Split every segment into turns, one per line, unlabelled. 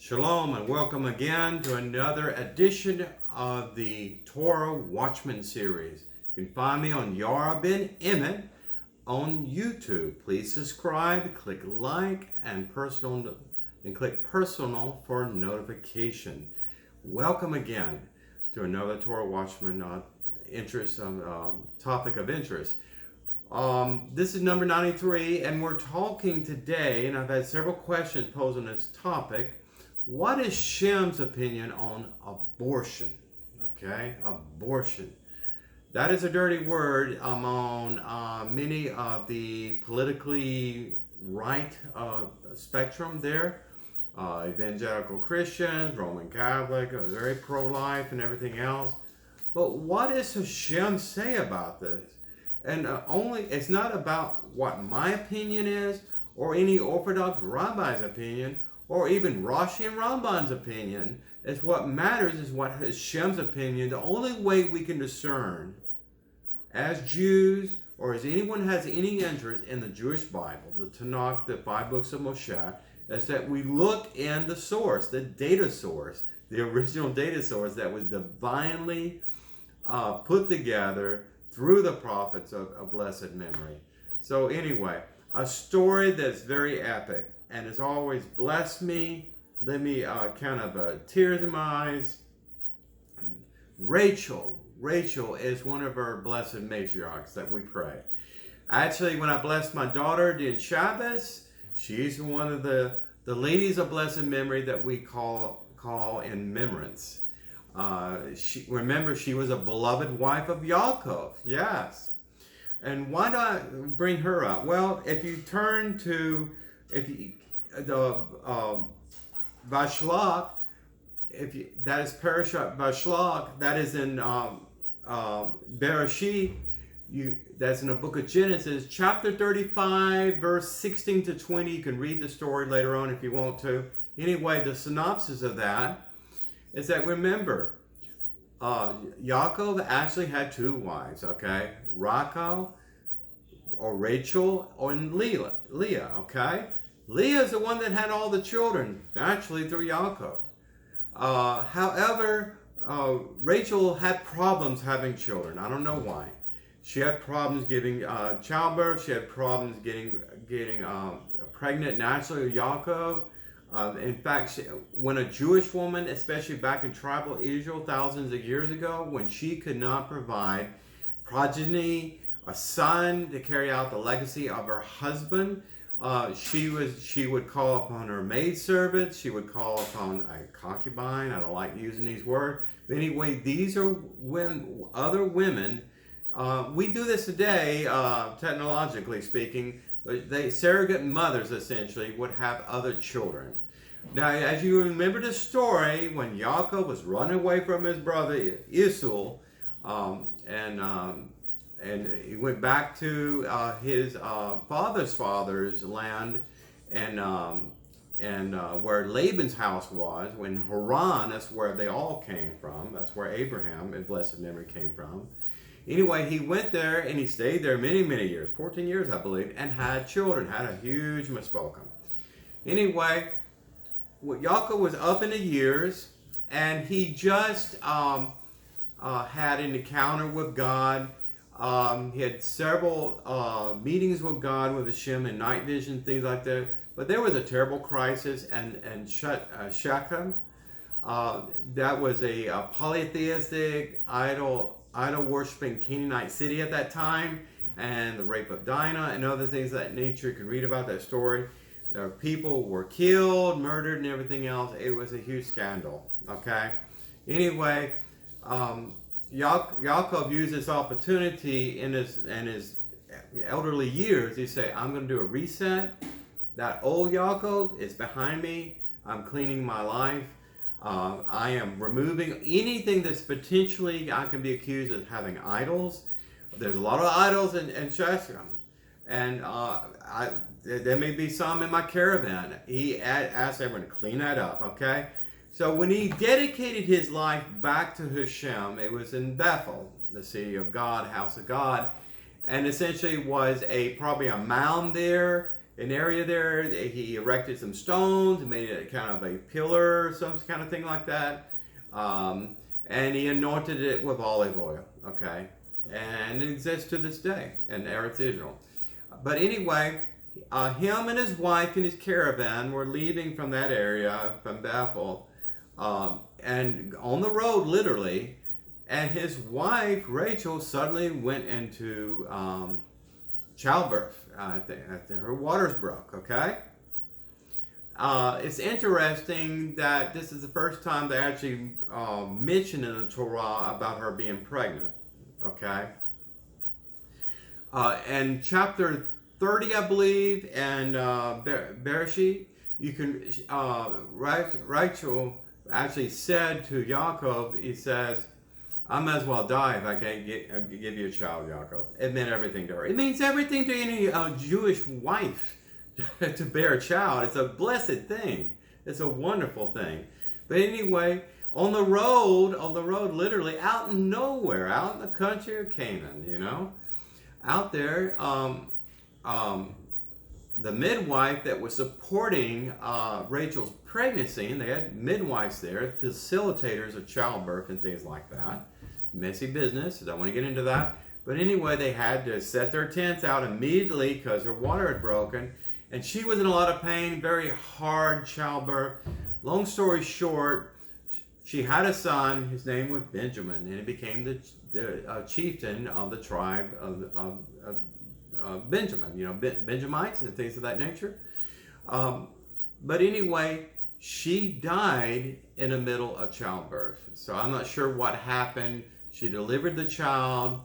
Shalom and welcome again to another edition of the Torah Watchman series. You can find me on ben-Emmett on YouTube. Please subscribe, click like, and click personal for notification. Welcome again to another Torah Watchman topic of interest. This is number 93, and we're talking today, and I've had several questions posed on this topic. What is Shem's opinion on abortion? Okay, abortion. That is a dirty word among many of the politically right spectrum there. Evangelical Christians, Roman Catholic, very pro-life and everything else. But what does Hashem say about this? And it's not about what my opinion is, or any Orthodox rabbi's opinion, or even Rashi and Ramban's opinion. It's what matters is what Hashem's opinion. The only way we can discern as Jews, or as anyone has any interest in the Jewish Bible, the Tanakh, the 5 books of Moshe, is that we look in the source, the data source, the original data source that was divinely put together through the prophets of blessed memory. So anyway, a story that's very epic and has always blessed me. Let me tears in my eyes. Rachel is one of our blessed matriarchs that we pray. Actually, when I blessed my daughter during Shabbos, she's one of the ladies of blessed memory that we call in remembrance. She was a beloved wife of Yaakov. Yes. And why do I bring her up? Well, if you turn to Vashlach, that is Parashat Vashlach, that is in Bereshit, that's in the book of Genesis, chapter 35, verse 16 to 20. You can read the story later on if you want to. Anyway, the synopsis of that is that, remember, Yaakov actually had 2 wives, okay? Rachel and Leah, okay? Leah is the one that had all the children, naturally through Yaakov. However, Rachel had problems having children. I don't know why. She had problems giving childbirth. She had problems getting pregnant naturally with Yaakov. In fact, when a Jewish woman, especially back in tribal Israel thousands of years ago, when she could not provide progeny, a son to carry out the legacy of her husband, she would call upon her maidservants. She would call upon a concubine. I don't like using these words. But anyway, these are other women. We do this today, technologically speaking. But surrogate mothers, essentially, would have other children. Now, as you remember the story, when Yaakov was running away from his brother Esau, and he went back to his father's land, and where Laban's house was, when Haran, that's where they all came from. That's where Abraham, in blessed memory, came from. Anyway, he went there and he stayed there many, many years, 14 years, I believe, and had children, had a huge mispoken. Anyway, Yaakov was up in the years, and he just had an encounter with God. He had several meetings with God, with Hashem, and night vision, things like that. But there was a terrible crisis, and Shechem, that was a polytheistic, idol-worshipping Canaanite city at that time, and the rape of Dinah and other things of that nature. You can read about that story. People were killed, murdered, and everything else. It was a huge scandal, okay? Anyway, Yaakov used this opportunity in his elderly years. He said, I'm going to do a reset. That old Yaakov is behind me. I'm cleaning my life. I am removing anything that's potentially I can be accused of having idols. There's a lot of idols in Shechem, and there may be some in my caravan. He asked everyone to clean that up, okay? So when he dedicated his life back to Hashem, it was in Bethel, the city of God, house of God, and essentially was probably a mound there an area there. He erected some stones, made it kind of a pillar, some kind of thing like that. And he anointed it with olive oil, okay? And it exists to this day in Eretz Israel. But anyway, him and his wife and his caravan were leaving from that area, from Bethel, and on the road, literally, and his wife, Rachel, suddenly went into childbirth. Her waters broke, okay? It's interesting that this is the first time they actually mention in the Torah about her being pregnant, okay? And chapter 30, I believe, and Bereshit, you can, Rachel actually said to Yaakov, he says, I might as well die if I can't give you a child, Yaakov. It meant everything to her. It means everything to any Jewish wife to bear a child. It's a blessed thing. It's a wonderful thing. But anyway, on the road, literally out in nowhere, out in the country of Canaan, you know, out there, the midwife that was supporting Rachel's pregnancy, and they had midwives there, facilitators of childbirth and things like that. Messy business, I don't want to get into that. But anyway, they had to set their tents out immediately because her water had broken. And she was in a lot of pain, very hard childbirth. Long story short, she had a son. His name was Benjamin, and he became the chieftain of the tribe of Benjamin, you know, Benjamites and things of that nature. But anyway, she died in the middle of childbirth. So I'm not sure what happened. She delivered the child,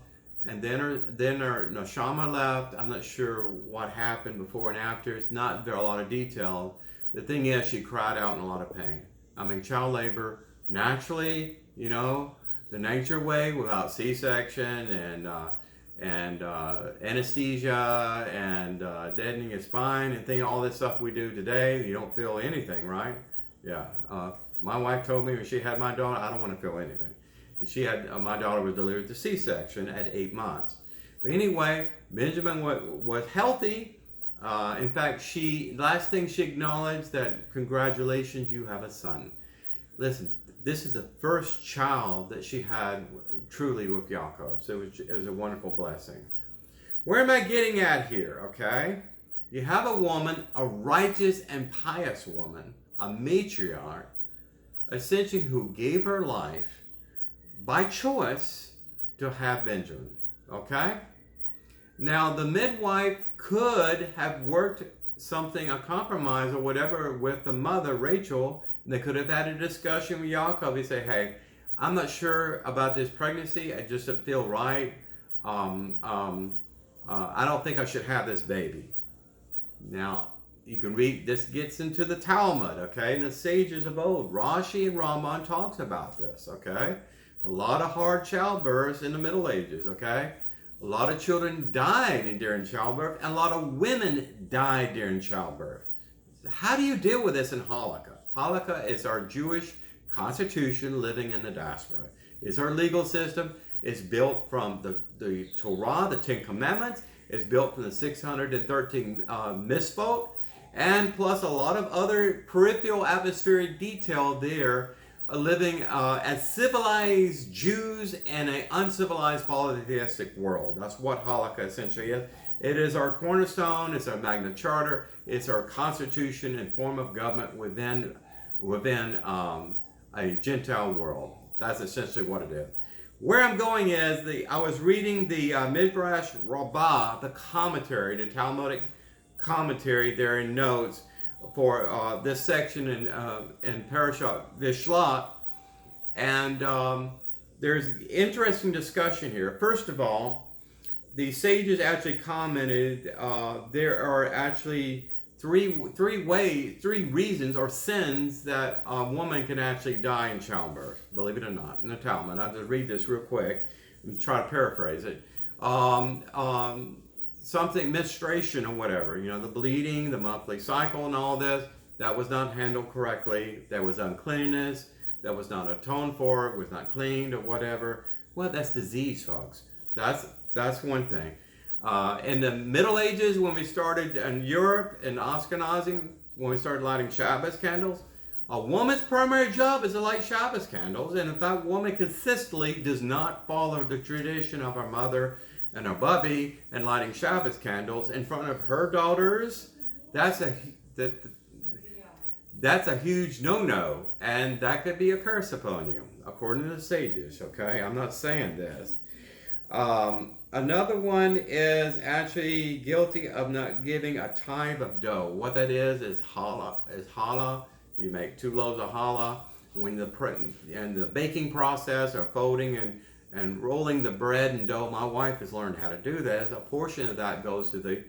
and then her neshama left. I'm not sure what happened before and after. It's not there a lot of detail. The thing is, she cried out in a lot of pain. I mean, child labor, naturally, you know, the nature way, without C-section and anesthesia and deadening your spine and all this stuff we do today. You don't feel anything, right? Yeah. My wife told me when she had my daughter, I don't want to feel anything. My daughter was delivered to C-section at 8 months. But anyway, Benjamin was healthy. In fact, last thing she acknowledged that, congratulations, you have a son. Listen, this is the first child that she had truly with Yaakov. So it was a wonderful blessing. Where am I getting at here, okay? You have a woman, a righteous and pious woman, a matriarch, essentially who gave her life by choice to have Benjamin, okay? Now, the midwife could have worked something, a compromise or whatever with the mother, Rachel. They could have had a discussion with Yaakov. He say, hey, I'm not sure about this pregnancy. I just don't feel right. I don't think I should have this baby. Now, you can read, this gets into the Talmud, okay? And the sages of old, Rashi and Ramban talks about this, okay? A lot of hard childbirths in the Middle Ages, okay? A lot of children died during childbirth, and a lot of women died during childbirth. How do you deal with this in Hanukkah? Hanukkah is our Jewish constitution living in the diaspora. It's our legal system. It's built from the Torah, the Ten Commandments. It's built from the 613 mitzvot, and plus a lot of other peripheral atmospheric detail there, living as civilized Jews in an uncivilized polytheistic world. That's what Hanukkah essentially is. It is our cornerstone. It's our Magna Charta. It's our constitution and form of government within a Gentile world. That's essentially what it is. Where I'm going is, I was reading the Midrash Rabbah, the commentary, the Talmudic commentary there in notes for this section in Parashat Vishlat, and there's interesting discussion here. First of all, the sages actually commented there are actually three reasons or sins that a woman can actually die in childbirth, believe it or not, in the Talmud. I'll just read this real quick and try to paraphrase it. Something, menstruation or whatever, you know, the bleeding, the monthly cycle and all this, that was not handled correctly. There was uncleanness, that was not atoned for, was not cleaned or whatever. Well, that's disease, folks. That's one thing. In the Middle Ages, when we started in Europe and Ashkenazi, when we started lighting Shabbos candles, a woman's primary job is to light Shabbos candles, and if that woman consistently does not follow the tradition of her mother and her bubby and lighting Shabbos candles in front of her daughters, that's a huge no-no, and that could be a curse upon you, according to the sages. Okay, I'm not saying this. Another one is actually guilty of not giving a tithe of dough. What that is challah. You make 2 loaves of challah. When the baking process or folding and rolling the bread and dough, my wife has learned how to do this. A portion of that goes to the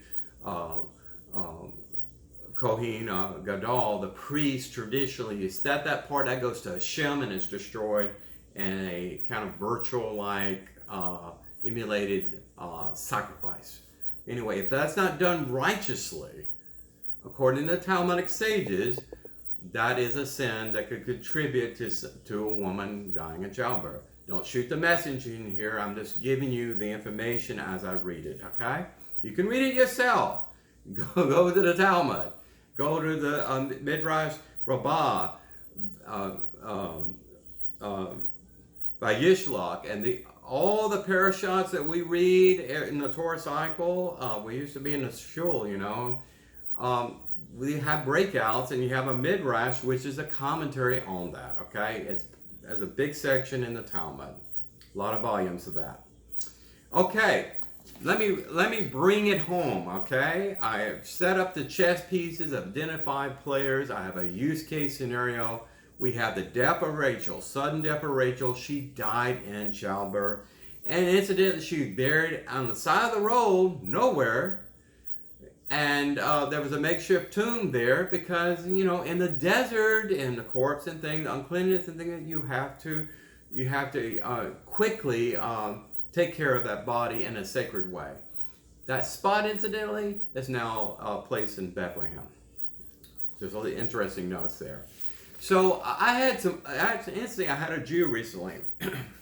Kohen Gadol, the priest. Traditionally, you set that part, that goes to Hashem and is destroyed in a kind of virtual-like emulated sacrifice. Anyway, if that's not done righteously, according to the Talmudic sages, that is a sin that could contribute to a woman dying in childbirth. Don't shoot the messenger in here. I'm just giving you the information as I read it, okay? You can read it yourself. Go to the Talmud. Go to the Midrash Rabbah, Vayishlach, and all the parashats that we read in the Torah cycle. We used to be in the shul, you know. We have breakouts, and you have a midrash, which is a commentary on that. Okay, it's a big section in the Talmud, a lot of volumes of that. Okay, let me bring it home. Okay, I have set up the chess pieces, identified players. I have a use case scenario. We have the death of Rachel, sudden death of Rachel. She died in childbirth, and incidentally, she was buried on the side of the road, nowhere. And there was a makeshift tomb there because, you know, in the desert and the corpse and things, uncleanness and things, you have to quickly take care of that body in a sacred way. That spot, incidentally, is now placed in Bethlehem. There's all the interesting notes there. So I had a Jew recently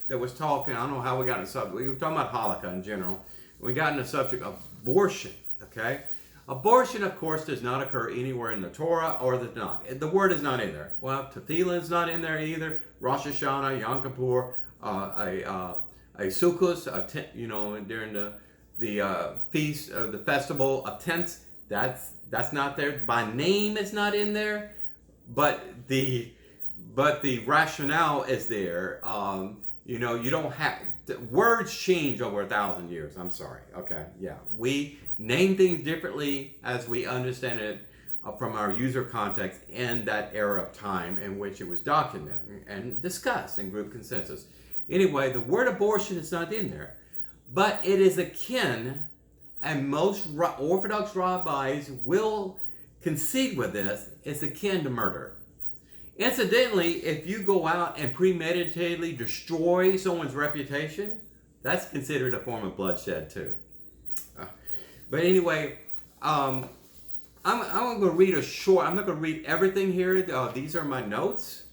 that was talking. I don't know how we got in the subject. We were talking about Hanukkah in general. We got in the subject of abortion. Okay. Abortion, of course, does not occur anywhere in the Torah or the Tanakh. The word is not in there. Well, Tefillah is not in there either. Rosh Hashanah, Yom Kippur, a Sukkot, you know, during the feast, the festival of tents. That's not there. By name, it's not in there, but the rationale is there. You know, you don't have words change over 1,000 years. I'm sorry. Okay, yeah, we name things differently as we understand it from our user context in that era of time in which it was documented and discussed in group consensus. Anyway, the word abortion is not in there, but it is akin, and most Orthodox rabbis will concede with this, it's akin to murder. Incidentally, if you go out and premeditatedly destroy someone's reputation, that's considered a form of bloodshed too. But anyway, I'm going to read I'm not going to read everything here. These are my notes.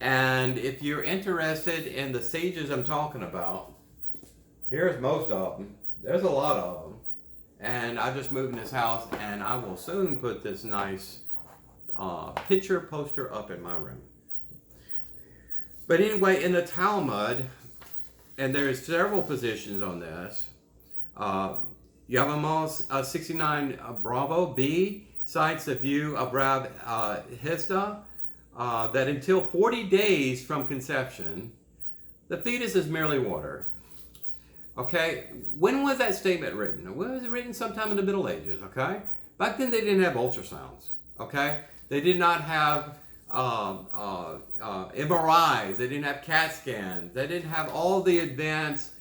And if you're interested in the sages I'm talking about, here's most of them. There's a lot of them. And I just moved in this house, and I will soon put this nice picture poster up in my room. But anyway, in the Talmud, and there's several positions on this, Yavamos 69 Bravo B cites the view of Rab Hista that until 40 days from conception, the fetus is merely water. Okay, when was that statement written? When was it written? Sometime in the Middle Ages, okay? Back then they didn't have ultrasounds, okay? They did not have MRIs, they didn't have CAT scans, they didn't have all the advanced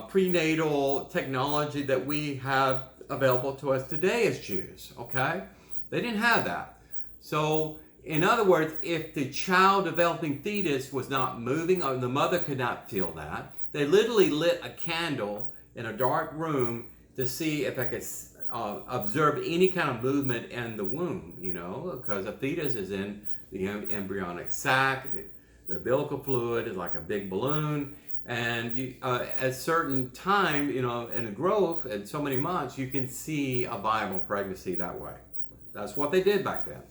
prenatal technology that we have available to us today as Jews, okay? They didn't have that. So, in other words, if the child developing fetus was not moving or the mother could not feel that, they literally lit a candle in a dark room to see if I could observe any kind of movement in the womb, you know, because a fetus is in the embryonic sac, the umbilical fluid is like a big balloon, And at a certain time, in the growth, at so many months, you can see a viable pregnancy that way. That's what they did back then.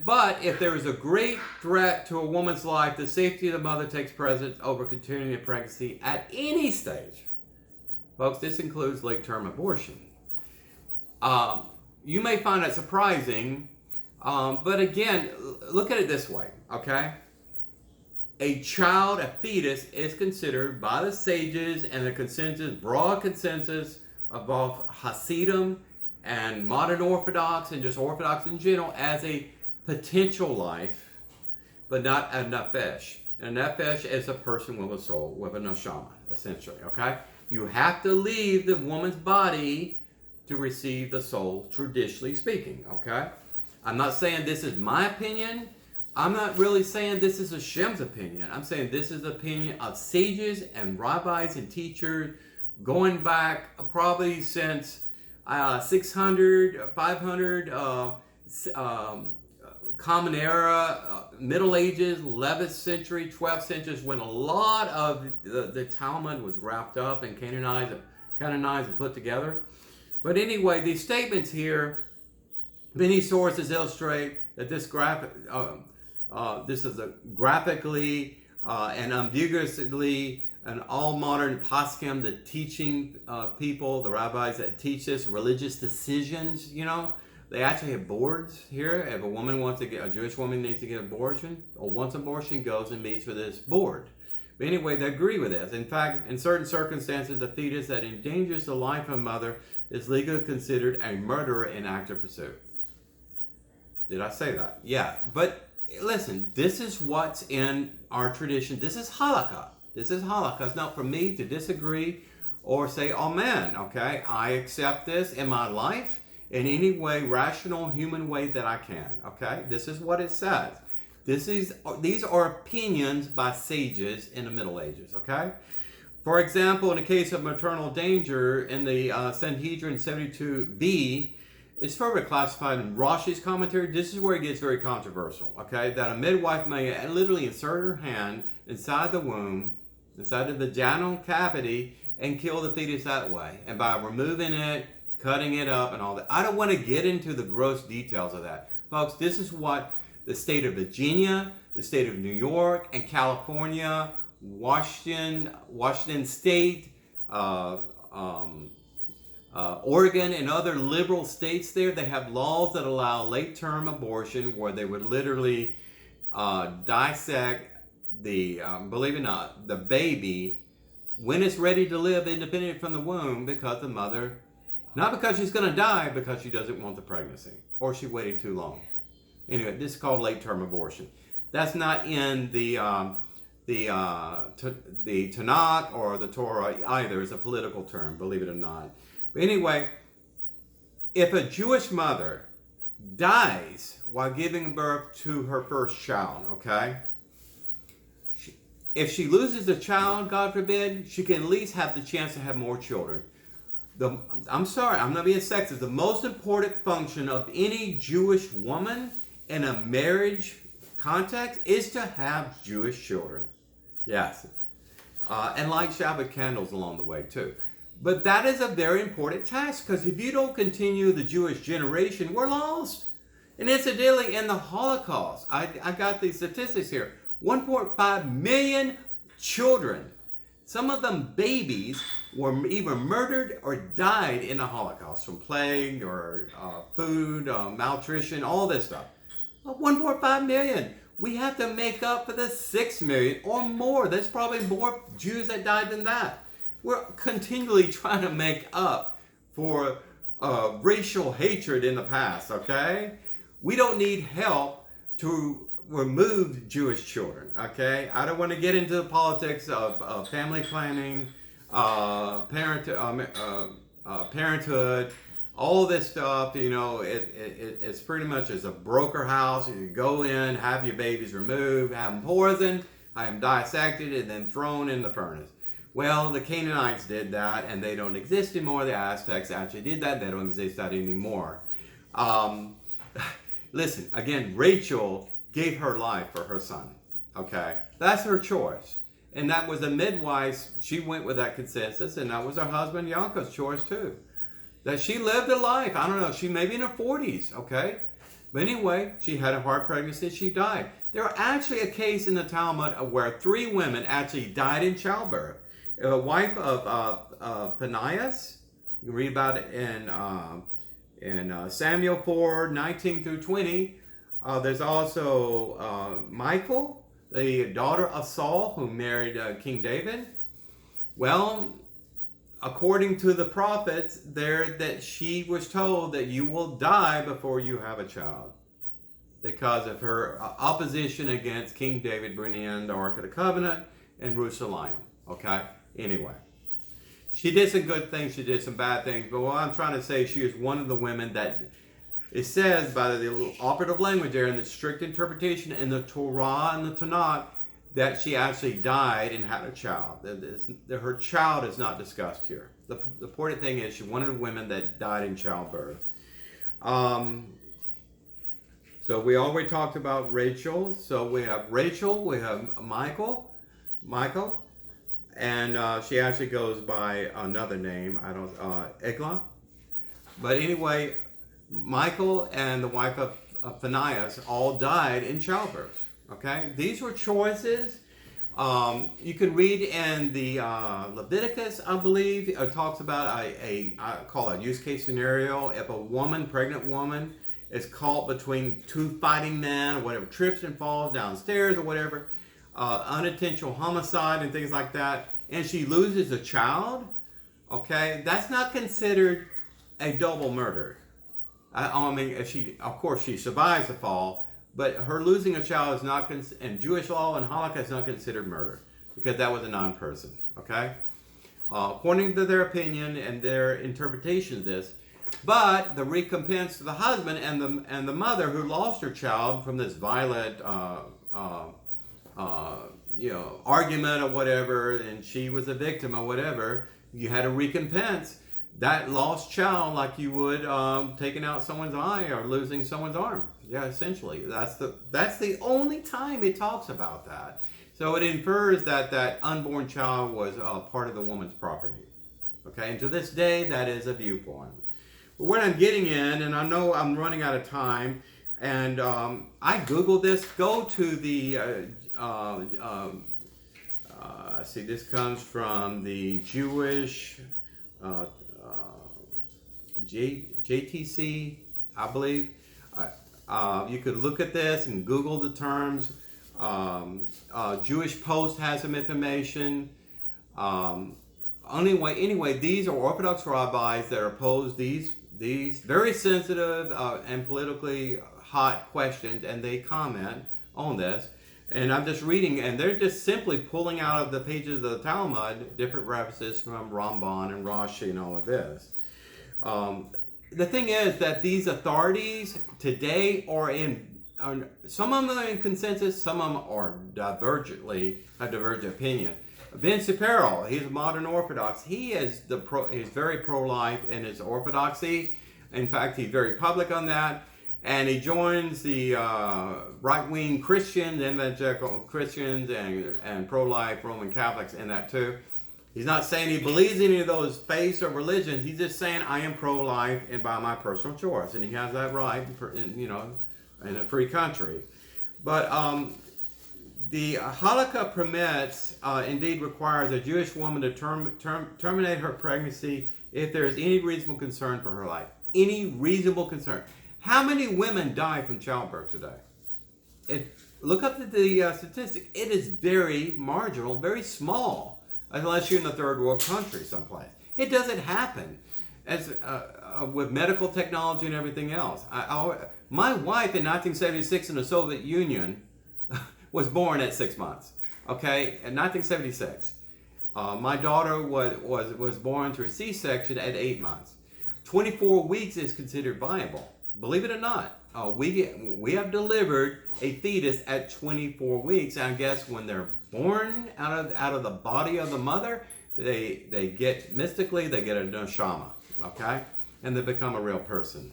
But if there is a great threat to a woman's life, the safety of the mother takes precedence over continuing a pregnancy at any stage. Folks, this includes late-term abortion. You may find that surprising, but again, look at it this way, okay? A child, a fetus, is considered by the sages and the broad consensus of both Hasidim and modern Orthodox and just Orthodox in general as a potential life, but not a nefesh. And a nefesh is a person with a soul, with a neshama, essentially, okay? You have to leave the woman's body to receive the soul, traditionally speaking, okay? I'm not saying this is my opinion. I'm not really saying this is Hashem's opinion. I'm saying this is the opinion of sages and rabbis and teachers going back probably since 600, 500, Common Era, Middle Ages, 11th century, 12th century, when a lot of the Talmud was wrapped up and canonized and put together. But anyway, these statements here, many sources illustrate that this is a graphically and ambiguously an all modern poskim, the teaching people, the rabbis that teach this, religious decisions, they actually have boards here. If a Jewish woman needs to get abortion, or wants abortion, goes and meets with this board. But anyway, they agree with this. In fact, in certain circumstances, a fetus that endangers the life of a mother is legally considered a murderer in active pursuit. Did I say that? Yeah, but listen, this is what's in our tradition. This is halakha. This is halakha. It's not for me to disagree or say, oh man, okay, I accept this in my life in any way, rational, human way that I can, okay? This is what it says. These are opinions by sages in the Middle Ages, okay? For example, in the case of maternal danger, in the Sanhedrin 72b, it's further classified in Rashi's commentary. This is where it gets very controversial, okay? That a midwife may literally insert her hand inside the womb, inside the vaginal cavity, and kill the fetus that way. And by removing it, cutting it up, and all that. I don't want to get into the gross details of that. Folks, this is what the state of Virginia, the state of New York, and California, Washington State, Oregon, and other liberal states there, they have laws that allow late-term abortion where they would literally dissect believe it or not, the baby when it's ready to live independent from the womb, because the mother, not because she's going to die, because she doesn't want the pregnancy or she waited too long. Anyway, this is called late-term abortion. That's not in the Tanakh or the Torah either. It's a political term, believe it or not. But anyway, if a Jewish mother dies while giving birth to her first child, okay? If she loses the child, God forbid, she can at least have the chance to have more children. I'm sorry, I'm not being sexist. The most important function of any Jewish woman in a marriage context is to have Jewish children. Yes. And light Shabbat candles along the way too. But that is a very important task, because if you don't continue the Jewish generation, we're lost. And incidentally, in the Holocaust, I got these statistics here. 1.5 million children, some of them babies, were either murdered or died in the Holocaust from plague or food, malnutrition, all this stuff. 1.5 million. We have to make up for the 6 million or more. There's probably more Jews that died than that. We're continually trying to make up for racial hatred in the past, okay? We don't need help to remove Jewish children, okay? I don't want to get into the politics of family planning, parenthood, all this stuff. It's pretty much as a broker house. You go in, have your babies removed, have them poisoned, have them dissected, and then thrown in the furnace. Well, the Canaanites did that, and they don't exist anymore. The Aztecs actually did that. They don't exist that anymore. Listen, again, Rachel gave her life for her son. Okay? That's her choice. And that was the midwife. She went with that consensus, and that was her husband Yanko's choice too. That she lived a life. I don't know. She maybe in her 40s, okay? But anyway, she had a hard pregnancy. She died. There was actually a case in the Talmud where 3 women actually died in childbirth. A wife of Phinehas. You can read about it in Samuel 4, 19 through 20. There's also Michal, the daughter of Saul, who married King David. Well, according to the prophets, that she was told that you will die before you have a child because of her opposition against King David bringing in the Ark of the Covenant and Jerusalem. Okay? Anyway. She did some good things, she did some bad things, but what I'm trying to say, she is one of the women that it says by the operative language there in the strict interpretation in the Torah and the Tanakh that she actually died and had a child. Her child is not discussed here. The important thing is she's one of the women that died in childbirth. So we already talked about Rachel. So we have Rachel, we have Michael, and she actually goes by another name. Eglah. But anyway, Michael and the wife of Phinehas all died in childbirth. Okay, these were choices. You can read in the Leviticus, I believe, it talks about I call it a use case scenario. If a pregnant woman, is caught between 2 fighting men or whatever, trips and falls downstairs or whatever, unintentional homicide and things like that, and she loses a child, okay, that's not considered a double murder. I mean, if she survives the fall, but her losing a child is not, in Jewish law and halakha, is not considered murder because that was a non-person, okay? According to their opinion and their interpretation of this, but the recompense to the husband and the mother who lost her child from this violent, argument or whatever, and she was a victim or whatever, you had a recompense. That lost child, like you would taking out someone's eye or losing someone's arm. Yeah, essentially. That's the only time it talks about that. So it infers that unborn child was part of the woman's property. Okay, and to this day, that is a viewpoint. But what I'm getting in, and I know I'm running out of time, and I Googled this. Go to the, see, this comes from the Jewish JTC, I believe. You could look at this and Google the terms. Jewish Post has some information. Anyway, these are Orthodox rabbis that oppose these very sensitive and politically hot questions, and they comment on this. And I'm just reading, and they're just simply pulling out of the pages of the Talmud different references from Ramban and Rashi and all of this. The thing is that these authorities today some of them are in consensus, some of them are have divergent opinion. Ben Shapiro, he's a modern Orthodox. He is he's very pro-life in his orthodoxy. In fact, he's very public on that. And he joins the right-wing Christians, evangelical Christians, and pro-life Roman Catholics in that too. He's not saying he believes in any of those faiths or religions. He's just saying, I am pro-life and by my personal choice. And he has that right, in a free country. But the halakha permits, indeed requires a Jewish woman to terminate her pregnancy if there is any reasonable concern for her life. Any reasonable concern. How many women die from childbirth today? Look up the statistic. It is very marginal, very small, unless you're in a third world country someplace. It doesn't happen as with medical technology and everything else. My wife in 1976 in the Soviet Union was born at 6 months. Okay, in 1976. My daughter was born through a C-section at 8 months. 24 weeks is considered viable. Believe it or not, we have delivered a fetus at 24 weeks. And I guess when they're born out of the body of the mother, they get a neshama, okay, and they become a real person.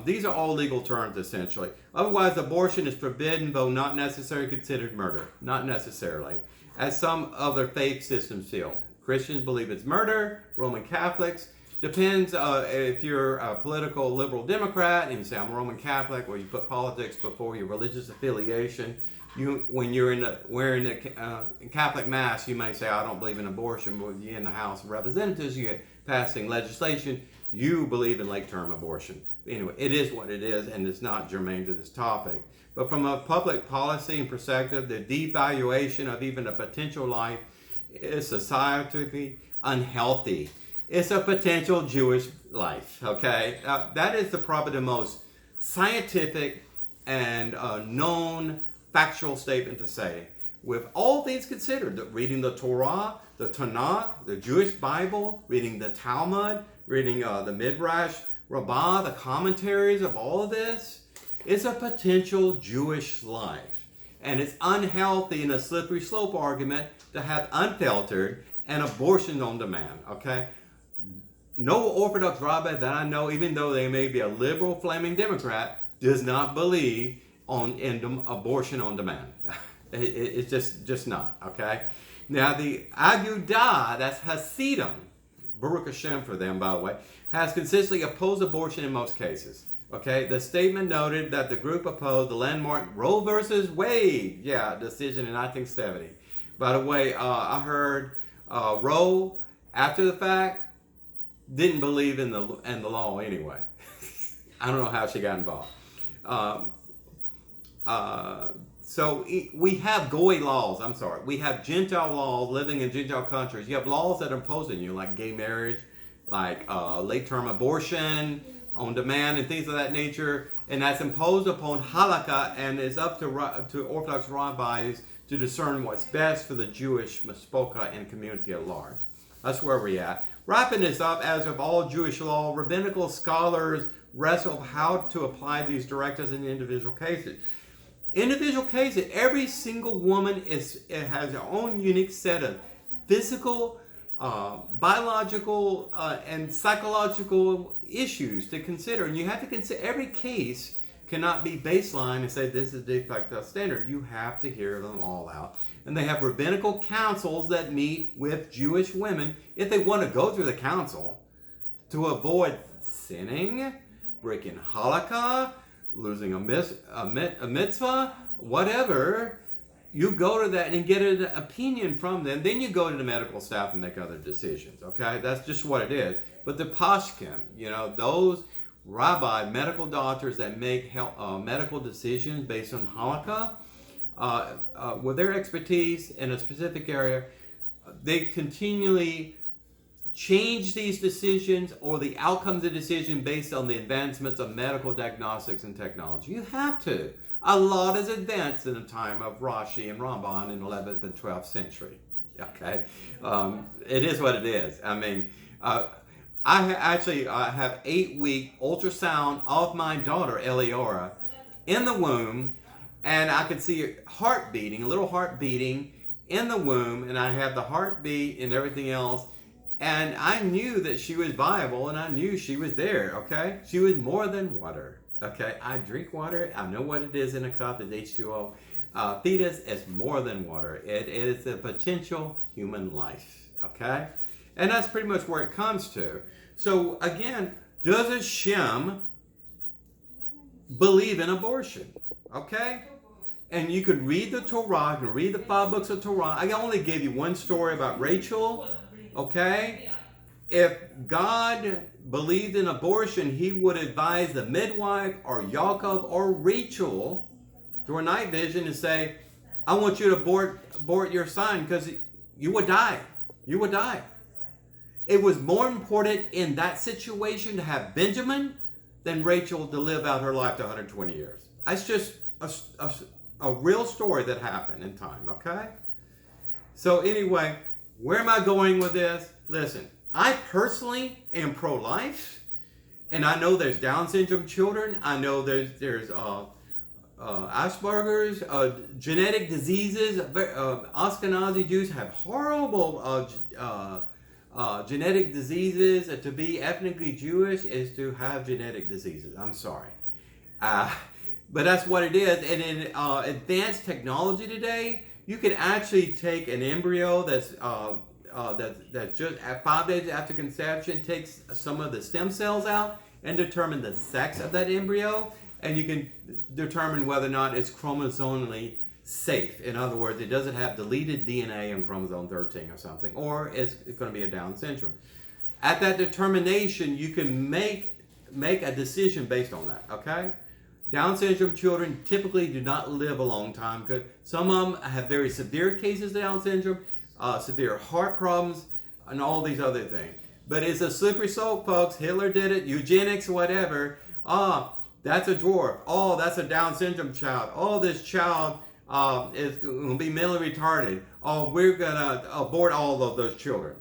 These are all legal terms, essentially. Otherwise, abortion is forbidden, though not necessarily considered murder. Not necessarily. As some other faith systems feel. Christians believe it's murder. Roman Catholics. Depends if you're a political liberal Democrat and you say, I'm a Roman Catholic, or you put politics before your religious affiliation. When you're wearing the Catholic Mass, you may say, I don't believe in abortion. When you're in the House of Representatives, you get passing legislation. You believe in late-term abortion. Anyway, it is what it is, and it's not germane to this topic. But from a public policy and perspective, the devaluation of even a potential life is societally unhealthy. It's a potential Jewish life, okay? That is probably the most scientific and known factual statement to say. With all things considered, reading the Torah, the Tanakh, the Jewish Bible, reading the Talmud, reading the Midrash Rabbah, the commentaries of all of this, it's a potential Jewish life. And it's unhealthy in a slippery slope argument to have unfiltered and abortion on demand, okay? No Orthodox rabbi that I know, even though they may be a liberal flaming Democrat, does not believe in abortion on demand. It's just not, okay? Now the Agudah, that's Hasidim, Baruch Hashem for them, by the way, has consistently opposed abortion in most cases. Okay, the statement noted that the group opposed the landmark Roe versus Wade, decision in 1970. By the way, I heard Roe, after the fact, didn't believe in the law anyway. I don't know how she got involved. So we have Goy laws, we have Gentile laws living in Gentile countries. You have laws that are imposed on you, like gay marriage, like late-term abortion on demand and things of that nature, and that's imposed upon halakha, and it's up to Orthodox rabbis to discern what's best for the Jewish mispoka and community at large. That's where we're at. Wrapping this up, as of all Jewish law, rabbinical scholars wrestle with how to apply these directives in individual cases. Individual cases, every single woman has her own unique set of physical, biological, and psychological issues to consider. And you have to consider every case cannot be baseline and say this is de facto standard. You have to hear them all out. And they have rabbinical councils that meet with Jewish women if they want to go through the council to avoid sinning, breaking halakha, losing a mitzvah, whatever. You go to that and get an opinion from them. Then you go to the medical staff and make other decisions. Okay, that's just what it is. But the pashkim, those rabbi, medical doctors that make medical decisions based on halakha, with their expertise in a specific area, they continually change these decisions or the outcomes of the decision based on the advancements of medical diagnostics and technology. You have to. A lot is advanced in the time of Rashi and Ramban in the 11th and 12th century. Okay? It is what it is. I mean, I have 8-week ultrasound of my daughter, Eliora, in the womb, and I could see a little heart beating in the womb, and I have the heartbeat and everything else. And I knew that she was viable, and I knew she was there, okay? She was more than water, okay? I drink water. I know what it is in a cup. It's H2O. Fetus is more than water. It is a potential human life, okay? And that's pretty much where it comes to. So, again, does Hashem believe in abortion, okay? And you could read the Torah, you can read the 5 books of Torah. I only gave you one story about Rachel. Okay? If God believed in abortion, he would advise the midwife or Yaakov or Rachel through a night vision and say, I want you to abort your son because you would die. You would die. It was more important in that situation to have Benjamin than Rachel to live out her life to 120 years. That's just a real story that happened in time, okay? So anyway, where am I going with this? Listen, I personally am pro-life, and I know there's Down syndrome children. I know there's Asperger's, genetic diseases. Ashkenazi Jews have horrible genetic diseases. To be ethnically Jewish is to have genetic diseases. I'm sorry. But that's what it is. And in advanced technology today, you can actually take an embryo that's just at 5 days after conception, takes some of the stem cells out and determine the sex of that embryo, and you can determine whether or not it's chromosomally safe. In other words, it doesn't have deleted DNA on chromosome 13 or something, or it's going to be a Down syndrome. At that determination, you can make a decision based on that, okay? Down syndrome children typically do not live a long time because some of them have very severe cases of Down syndrome, severe heart problems, and all these other things. But it's a slippery slope, folks. Hitler did it, eugenics, whatever. That's a dwarf. Oh, that's a Down syndrome child. Oh, this child is going to be mentally retarded. Oh, we're going to abort all of those children.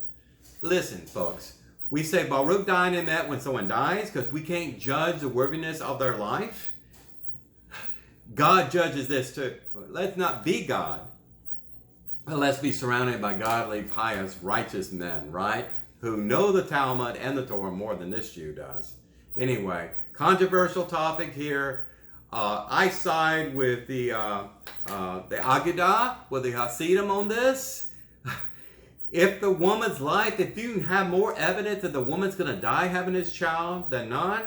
Listen, folks. We say Baruch ben-Emmett when someone dies because we can't judge the worthiness of their life. God judges this too. Let's not be God, but let's be surrounded by godly, pious, righteous men, right? Who know the Talmud and the Torah more than this Jew does. Anyway, controversial topic here. I side with the Agudah, with the Hasidim on this. If the woman's life, if you have more evidence that the woman's going to die having this child than not,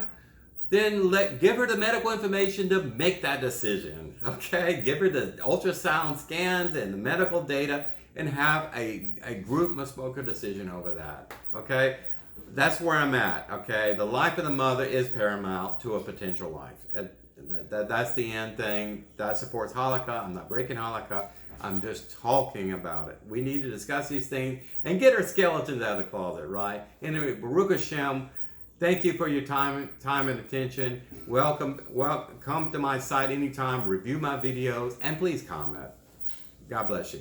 then give her the medical information to make that decision, okay? Give her the ultrasound scans and the medical data and have a group must make a decision over that, okay? That's where I'm at, okay? The life of the mother is paramount to a potential life. That's the end thing. That supports halakha. I'm not breaking halakha. I'm just talking about it. We need to discuss these things and get our skeletons out of the closet, right? Anyway, Baruch Hashem, thank you for your time and attention. Welcome to my site anytime. Review my videos and please comment. God bless you.